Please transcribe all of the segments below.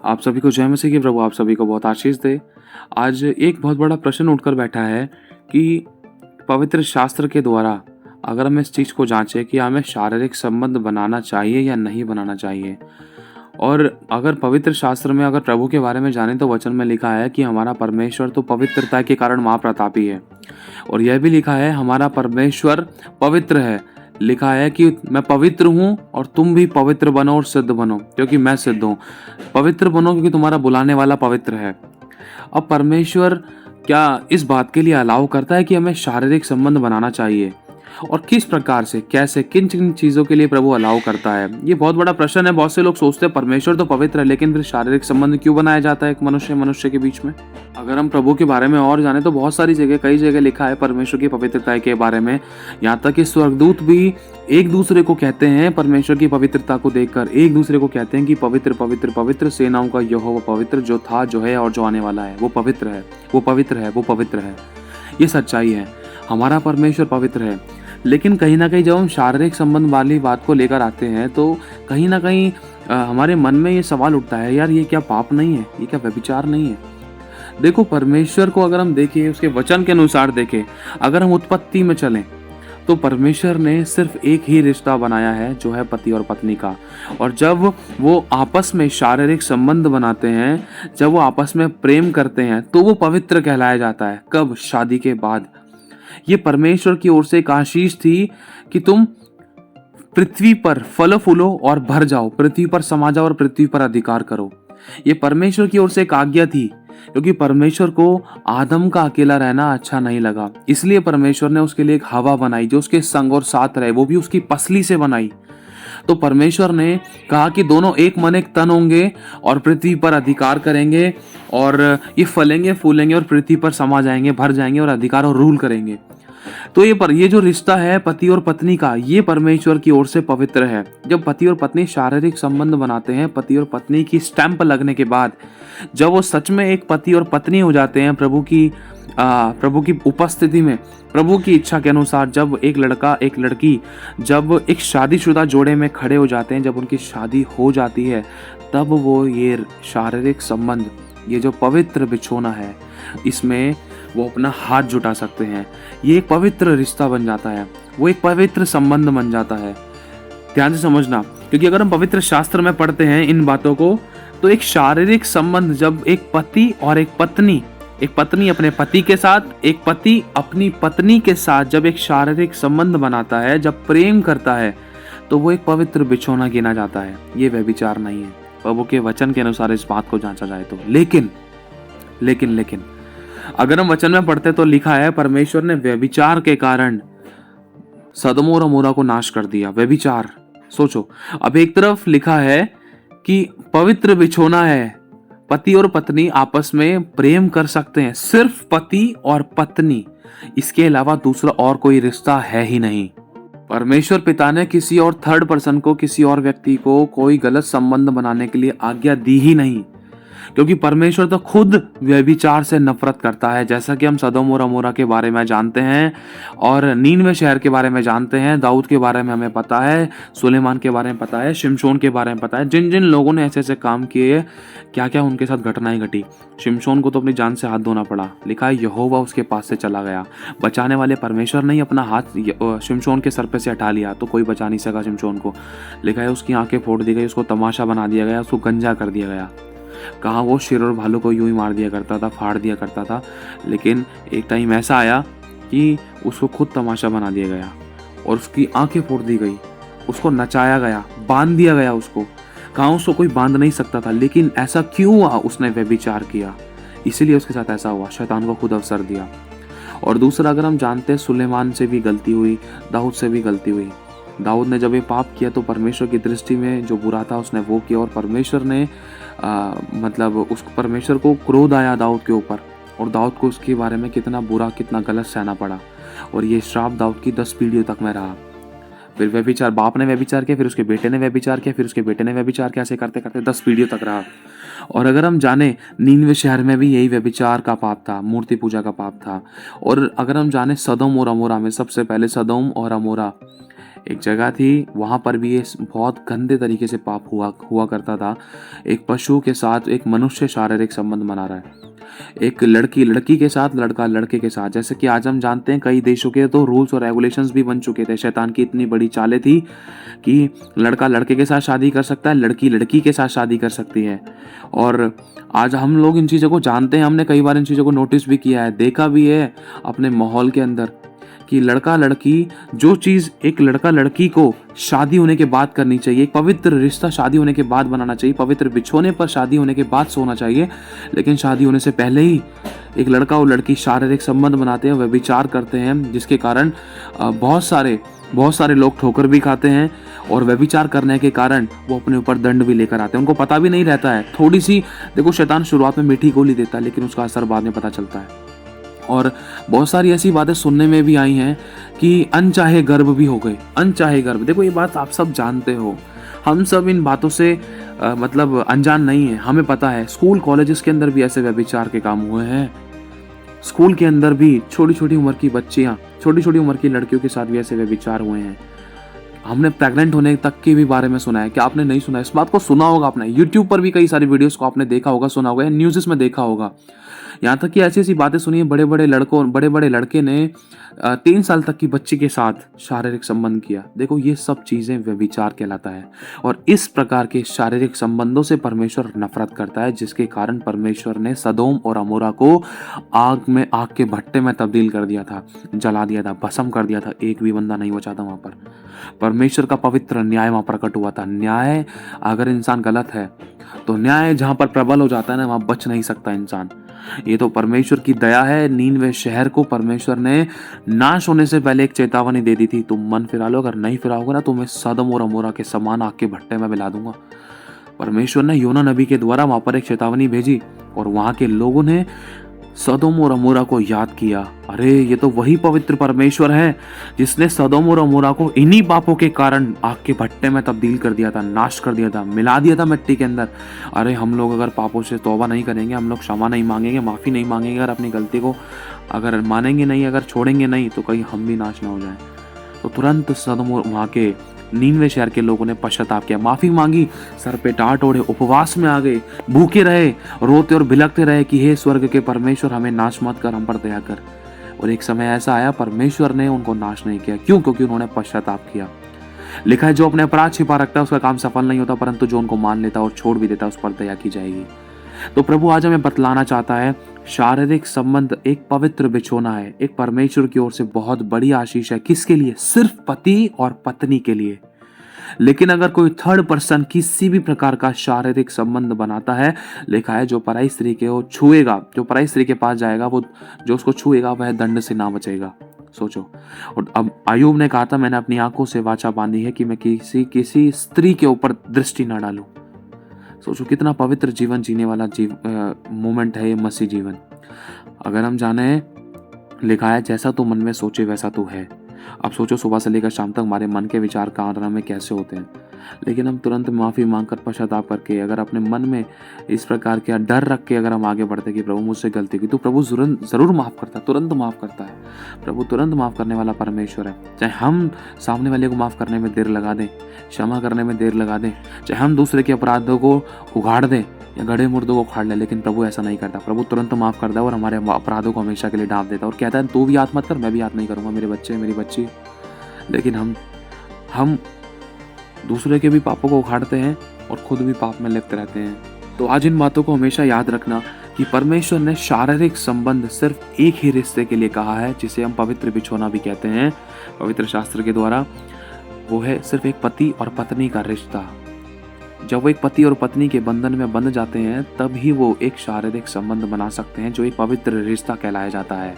आप सभी को जय मसीह की। प्रभु आप सभी को बहुत आशीष दे। आज एक बहुत बड़ा प्रश्न उठकर बैठा है कि पवित्र शास्त्र के द्वारा अगर हम इस चीज़ को जांचें कि हमें शारीरिक संबंध बनाना चाहिए या नहीं बनाना चाहिए। और अगर पवित्र शास्त्र में अगर प्रभु के बारे में जाने तो वचन में लिखा है कि हमारा परमेश्वर तो पवित्रता के कारण महाप्रतापी है। और यह भी लिखा है हमारा परमेश्वर पवित्र है। लिखा है कि मैं पवित्र हूँ और तुम भी पवित्र बनो और सिद्ध बनो क्योंकि मैं सिद्ध हूँ। पवित्र बनो क्योंकि तुम्हारा बुलाने वाला पवित्र है। अब परमेश्वर क्या इस बात के लिए अलाउ करता है कि हमें शारीरिक संबंध बनाना चाहिए, और किस प्रकार से, कैसे, किन किन चीज़ों के लिए प्रभु अलाउ करता है? ये बहुत बड़ा प्रश्न है। बहुत से लोग सोचते हैं परमेश्वर तो पवित्र है, लेकिन फिर शारीरिक संबंध क्यों बनाया जाता है एक मनुष्य मनुष्य के बीच में? अगर हम प्रभु के बारे में और जाने तो बहुत सारी जगह, कई जगह लिखा है परमेश्वर की पवित्रता के बारे में। यहाँ तक कि स्वर्गदूत भी एक दूसरे को कहते हैं, परमेश्वर की पवित्रता को देखकर एक दूसरे को कहते हैं कि पवित्र पवित्र पवित्र सेनाओं का यहोवा पवित्र, जो था, जो है और जो आने वाला है, वो पवित्र है, वो पवित्र है, वो पवित्र है। ये सच्चाई है, हमारा परमेश्वर पवित्र है। लेकिन कहीं ना कहीं जब हम शारीरिक संबंध वाली बात को लेकर आते हैं तो कहीं ना कहीं हमारे मन में ये सवाल उठता है, यार ये क्या पाप नहीं है? ये क्या व्यभिचार नहीं है? देखो, परमेश्वर को अगर हम देखें, उसके वचन के अनुसार देखें, अगर हम उत्पत्ति में चलें तो परमेश्वर ने सिर्फ एक ही रिश्ता बनाया है, जो है पति और पत्नी का। और जब वो आपस में शारीरिक संबंध बनाते हैं, जब वो आपस में प्रेम करते हैं, तो वो पवित्र कहलाया जाता है। कब? शादी के बाद। ये परमेश्वर की ओर से एक आशीष थी कि तुम पृथ्वी पर फलो फूलो और भर जाओ, पृथ्वी पर समा जाओ और पृथ्वी पर अधिकार करो। ये परमेश्वर की ओर से एक आज्ञा थी, क्योंकि परमेश्वर को आदम का अकेला रहना अच्छा नहीं लगा। इसलिए परमेश्वर ने उसके लिए एक हवा बनाई जो उसके संग और साथ रहे, वो भी उसकी पसली से बनाई। तो परमेश्वर ने कहा कि दोनों एक मन एक तन होंगे और पृथ्वी पर अधिकार करेंगे, और ये फलेंगे फूलेंगे और पृथ्वी पर समा जाएंगे, भर जाएंगे और अधिकार और रूल करेंगे। तो ये जो रिश्ता है पति और पत्नी का, ये परमेश्वर की ओर से पवित्र है। जब पति और पत्नी शारीरिक संबंध बनाते हैं, पति और पत्नी की स्टैंप लगने के बाद, जब वो सच में एक पति और पत्नी हो जाते हैं प्रभु की उपस्थिति में, प्रभु की इच्छा के अनुसार, जब एक लड़का एक लड़की जब एक शादीशुदा जोड़े में खड़े हो जाते हैं, जब उनकी शादी हो जाती है, तब वो ये शारीरिक संबंध, ये जो पवित्र बिछोना है, इसमें वो अपना हाथ जुटा सकते हैं। ये एक पवित्र रिश्ता बन जाता है, वो एक पवित्र संबंध बन जाता है। ध्यान से समझना, क्योंकि अगर हम पवित्र शास्त्र में पढ़ते हैं इन बातों को, तो एक शारीरिक संबंध जब एक पति और एक पत्नी अपने पति के साथ, एक पति अपनी पत्नी के साथ जब एक शारीरिक संबंध बनाता है, जब प्रेम करता है, तो वो एक पवित्र बिछोना गिना जाता है। ये व्यभिचार नहीं है, प्रभु के वचन के अनुसार इस बात को जांचा जाए तो। लेकिन अगर हम वचन में पढ़ते तो लिखा है परमेश्वर ने व्यभिचार के कारण सदोम और अमोरा को नाश कर दिया। व्यभिचार, सोचो। अब एक तरफ लिखा है कि पवित्र बिछोना है, पति और पत्नी आपस में प्रेम कर सकते हैं, सिर्फ पति और पत्नी, इसके अलावा दूसरा और कोई रिश्ता है ही नहीं। परमेश्वर पिता ने किसी और थर्ड पर्सन को, किसी और व्यक्ति को कोई गलत संबंध बनाने के लिए आज्ञा दी ही नहीं, क्योंकि परमेश्वर तो खुद व्यभिचार से नफरत करता है। जैसा कि हम सदोम और अमोरा के बारे में जानते हैं, और नीनवे शहर के बारे में जानते हैं, दाऊद के बारे में हमें पता है, सुलेमान के बारे में पता है, शिमशोन के बारे में पता है। जिन जिन लोगों ने ऐसे ऐसे काम किए, क्या क्या उनके साथ घटनाएं घटी। शिमशोन को तो अपनी जान से हाथ धोना पड़ा। लिखा है यहोवा उसके पास से चला गया। बचाने वाले परमेश्वर ने ही अपना हाथ शिमशोन के सर पे से हटा लिया, तो कोई बचा नहीं सका शिमशोन को। लिखा है उसकी आंखें फोड़ दी गई, उसको तमाशा बना दिया गया, उसको गंजा कर दिया गया। कहाँ वो शेर और भालू को यूं ही मार दिया करता था, फाड़ दिया करता था, लेकिन एक टाइम ऐसा आया कि उसको खुद तमाशा बना दिया गया और उसकी आंखें फोड़ दी गई, उसको नचाया गया, बांध दिया गया उसको। कहाँ उसको कोई बांध नहीं सकता था, लेकिन ऐसा क्यों हुआ? उसने व्यभिचार किया, इसीलिए उसके साथ ऐसा हुआ। शैतान को खुद अवसर दिया। और दूसरा, अगर हम जानते हैं, सुलेमान से भी गलती हुई, दाऊद से भी गलती हुई। दाऊद ने जब ये पाप किया तो परमेश्वर की दृष्टि में जो बुरा था उसने वो किया, और परमेश्वर ने परमेश्वर को क्रोध आया दाऊद के ऊपर, और दाऊद को उसके बारे में कितना बुरा, कितना गलत सहना पड़ा। और ये श्राप दाऊद की 10 पीढ़ियों तक में रहा। फिर व्यभिचार, बाप ने व्यभिचार किया, फिर उसके बेटे ने व्यभिचार किया, फिर उसके बेटे ने व्यभिचार किया, ऐसे करते करते 10 पीढ़ियों तक रहा। और अगर हम जाने, नीनवे शहर में भी यही व्यभिचार का पाप था, मूर्ति पूजा का पाप था। और अगर हम जाने सदोम और अमोरा में, सबसे पहले सदोम और अमोरा एक जगह थी, वहाँ पर भी ये बहुत गंदे तरीके से पाप हुआ करता था। एक पशु के साथ एक मनुष्य शारीरिक संबंध बना रहा है, एक लड़की लड़की के साथ, लड़का लड़के के साथ। जैसे कि आज हम जानते हैं कई देशों के तो रूल्स और रेगुलेशंस भी बन चुके थे। शैतान की इतनी बड़ी चालें थी कि लड़का लड़के के साथ शादी कर सकता है, लड़की लड़की के साथ शादी कर सकती है। और आज हम लोग इन चीज़ों को जानते हैं, हमने कई बार इन चीज़ों को नोटिस भी किया है, देखा भी है अपने माहौल के अंदर कि लड़का लड़की, जो चीज़ एक लड़का लड़की को शादी होने के बाद करनी चाहिए, एक पवित्र रिश्ता शादी होने के बाद बनाना चाहिए, पवित्र बिछोने पर शादी होने के बाद सोना चाहिए, लेकिन शादी होने से पहले ही एक लड़का और लड़की शारीरिक संबंध बनाते हैं, व्यभिचार करते हैं, जिसके कारण बहुत सारे लोग ठोकर भी खाते हैं और व्यभिचार करने के कारण वो अपने ऊपर दंड भी लेकर आते हैं। उनको पता भी नहीं रहता है। थोड़ी सी देखो, शैतान शुरुआत में मीठी गोली देता है, लेकिन उसका असर बाद में पता चलता है। और बहुत सारी ऐसी बातें सुनने में भी आई हैं कि अनचाहे गर्भ भी हो गए। अनचाहे गर्भ, देखो ये बात आप सब जानते हो, हम सब इन बातों से मतलब अनजान नहीं है, हमें पता है। स्कूल कॉलेजेस के अंदर भी ऐसे व्यभिचार के काम हुए हैं। स्कूल के अंदर भी छोटी छोटी उम्र की बच्चियां, छोटी छोटी उम्र की लड़कियों के साथ भी ऐसे व्यभिचार हुए हैं। हमने प्रेग्नेंट होने तक के भी बारे में सुना है। क्या आपने नहीं सुना? इस बात को सुना होगा आपने, यूट्यूब पर भी कई सारी वीडियोस को आपने देखा होगा, सुना होगा, न्यूज़ में देखा होगा। यहाँ तक कि ऐसी ऐसी बातें सुनी है, बड़े बड़े लड़के ने 3 साल तक की बच्ची के साथ शारीरिक संबंध किया। देखो ये सब चीज़ें व्यभिचार कहलाता है। और इस प्रकार के शारीरिक संबंधों से परमेश्वर नफरत करता है, जिसके कारण परमेश्वर ने सदोम और अमोरा को आग के भट्टे में तब्दील कर दिया था, जला दिया था, भस्म कर दिया था। एक भी बंदा नहीं बचा था वहाँ पर। परमेश्वर का पवित्र न्याय वहाँ प्रकट हुआ था। न्याय, अगर इंसान गलत है तो न्याय जहाँ पर प्रबल हो जाता है ना, वहाँ बच नहीं सकता इंसान। ये तो परमेश्वर की दया है। नीनवे शहर को परमेश्वर ने नाश होने से पहले एक चेतावनी दे दी थी, तुम मन फिरा लो, अगर नहीं फिराओगे ना तो मैं सदम और अमोरा के समान आग के भट्टे में मिला दूंगा। परमेश्वर ने योना नबी के द्वारा वहां पर एक चेतावनी भेजी और वहां के लोगों ने सदोम और अमोरा को याद किया। अरे ये तो वही पवित्र परमेश्वर है जिसने सदोम और अमोरा को इन्हीं पापों के कारण आग के भट्टे में तब्दील कर दिया था, नाश कर दिया था, मिला दिया था मिट्टी के अंदर। अरे हम लोग अगर पापों से तौबा नहीं करेंगे, हम लोग क्षमा नहीं मांगेंगे, माफ़ी नहीं मांगेंगे, अगर अपनी गलती को अगर मानेंगे नहीं, अगर छोड़ेंगे नहीं, तो कहीं हम भी नाश ना हो जाए। तो तुरंत सदोम और वहाँ के नीनवे शहर के लोगों ने पश्चाताप किया, माफी मांगी, सर पे टाट ओढ़े उपवास में आ गए, भूखे रहे, रोते और भिलकते रहे कि हे स्वर्ग के परमेश्वर, हमें नाश मत कर, हम पर दया कर। और एक समय ऐसा आया, परमेश्वर ने उनको नाश नहीं किया। क्यों? क्योंकि उन्होंने पश्चाताप किया। लिखा है, जो अपने अपराध छिपा रखता है उसका काम सफल नहीं होता, परंतु जो उनको मान लेता और छोड़ भी देता उस पर दया की जाएगी। तो प्रभु आज हमें बतलाना चाहता है, शारीरिक संबंध एक पवित्र बिछोना है, एक परमेश्वर की ओर से बहुत बड़ी आशीष है। किसके लिए? सिर्फ पति और पत्नी के लिए। लेकिन अगर कोई थर्ड पर्सन किसी भी प्रकार का शारीरिक संबंध बनाता है, लिखा है जो पराई स्त्री के वो छुएगा, जो पराई स्त्री के पास जाएगा, वो जो उसको छुएगा वह दंड से ना बचेगा। सोचो। और अब अय्यूब ने कहा था, मैंने अपनी आंखों से वाचा बांधी है कि मैं किसी स्त्री के ऊपर दृष्टि ना डालूं। सोचो कितना पवित्र जीवन जीने वाला मोमेंट है ये मसीह जीवन। अगर हम जाने, लिखा है जैसा तू मन में सोचे वैसा तू है। अब सोचो सुबह से लेकर शाम तक हमारे मन के विचार कामना में कैसे होते हैं, लेकिन हम तुरंत माफ़ी मांगकर पश्चाताप करके अगर अपने मन में इस प्रकार के डर रख के अगर हम आगे बढ़ते कि प्रभु मुझसे गलती की, तो प्रभु ज़रूर माफ़ करता है, तुरंत माफ़ करता है। प्रभु तुरंत माफ़ करने वाला परमेश्वर है। चाहे हम सामने वाले को माफ़ करने में देर लगा दें, क्षमा करने में देर लगा दें, चाहे हम दूसरे के अपराधों को उगाड़ दें या गड़े मुर्दों को उखाड़ ले, लेकिन प्रभु ऐसा नहीं करता। प्रभु तुरंत माफ़ करता है और हमारे अपराधों को हमेशा के लिए ढांप देता है और कहता है तू भी याद मत कर, मैं भी याद नहीं करूँगा, मेरे बच्चे मेरी बच्ची। लेकिन हम दूसरे के भी पापों को उखाड़ते हैं और खुद भी पाप में लिप्त रहते हैं। तो आज इन बातों को हमेशा याद रखना कि परमेश्वर ने शारीरिक संबंध सिर्फ एक ही रिश्ते के लिए कहा है, जिसे हम पवित्र बिछोना भी कहते हैं पवित्र शास्त्र के द्वारा। वो है सिर्फ एक पति और पत्नी का रिश्ता। जब वो एक पति और पत्नी के बंधन में बंध जाते हैं, तब ही वो एक शारीरिक संबंध बना सकते हैं, जो एक पवित्र रिश्ता कहलाया जाता है।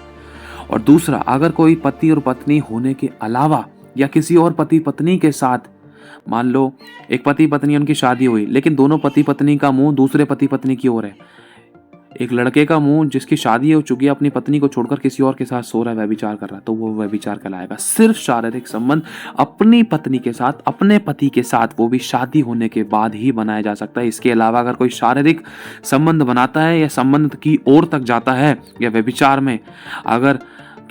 और दूसरा, अगर कोई पति और पत्नी होने के अलावा या किसी और पति पत्नी के साथ, मान लो एक पति पत्नी उनकी शादी हुई, लेकिन दोनों पति पत्नी का मुंह दूसरे पति पत्नी की ओर है, एक लड़के का मुंह जिसकी शादी हो चुकी है अपनी पत्नी को छोड़कर किसी और के साथ सो रहा है, व्यभिचार कर रहा है, तो वो व्यभिचार कहलाएगा। सिर्फ शारीरिक संबंध अपनी पत्नी के साथ, अपने पति के साथ, वो भी शादी होने के बाद ही बनाया जा सकता है। इसके अलावा अगर कोई शारीरिक संबंध बनाता है या संबंध की ओर तक जाता है या व्यभिचार में अगर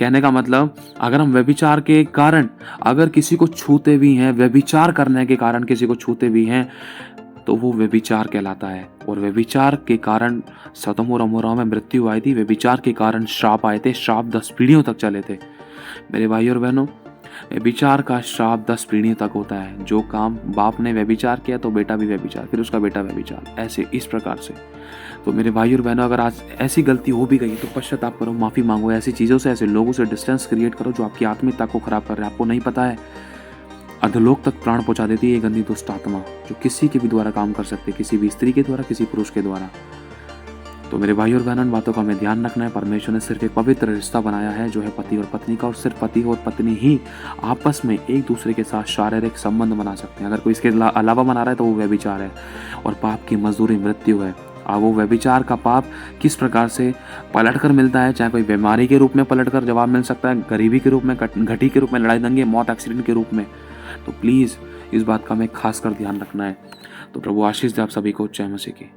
कहने का मतलब अगर हम व्यभिचार के कारण अगर किसी को छूते भी हैं, व्यभिचार करने के कारण किसी को छूते भी हैं, तो वो व्यभिचार कहलाता है। और व्यभिचार के कारण सदोम और अमोरा में मृत्यु आई थी। व्यभिचार के कारण श्राप आए थे, श्राप 10 पीढ़ियों तक चले थे। मेरे भाई और बहनों, व्यभिचार का श्राप 10 पीढ़ियों तक होता है। जो काम बाप ने व्यभिचार किया तो बेटा भी व्यभिचार, फिर उसका बेटा व्यभिचार, ऐसे इस प्रकार से। तो मेरे भाई और बहनों, अगर आज ऐसी गलती हो भी गई तो पश्चाताप करो, माफ़ी मांगो। ऐसी चीज़ों से, ऐसे लोगों से डिस्टेंस क्रिएट करो जो आपकी आत्मिकता को खराब कर रहे हैं। आपको नहीं पता है, अधोलोक तक प्राण पहुंचा देती है ये गंदी दुष्ट आत्मा, जो किसी के भी द्वारा काम कर सकते, किसी भी स्त्री के द्वारा, किसी पुरुष के द्वारा। तो मेरे भाई और बहनों, इन बातों का हमें ध्यान रखना है। परमेश्वर ने सिर्फ एक पवित्र रिश्ता बनाया है जो है पति और पत्नी का, और सिर्फ पति और पत्नी ही आपस में एक दूसरे के साथ शारीरिक संबंध बना सकते हैं। अगर कोई इसके अलावा बना रहा है तो वो व्यभिचार है, और पाप की मजदूरी मृत्यु है। अब वो व्यभिचार का पाप किस प्रकार से पलट कर मिलता है, चाहे कोई बीमारी के रूप में पलट कर जवाब मिल सकता है, गरीबी के रूप में, घटी के रूप में, लड़ाई दंगे, मौत, एक्सीडेंट के रूप में। तो प्लीज़ इस बात का हमें खास कर ध्यान रखना है। तो प्रभु आशीष दे आप सभी को। जय मसीह की।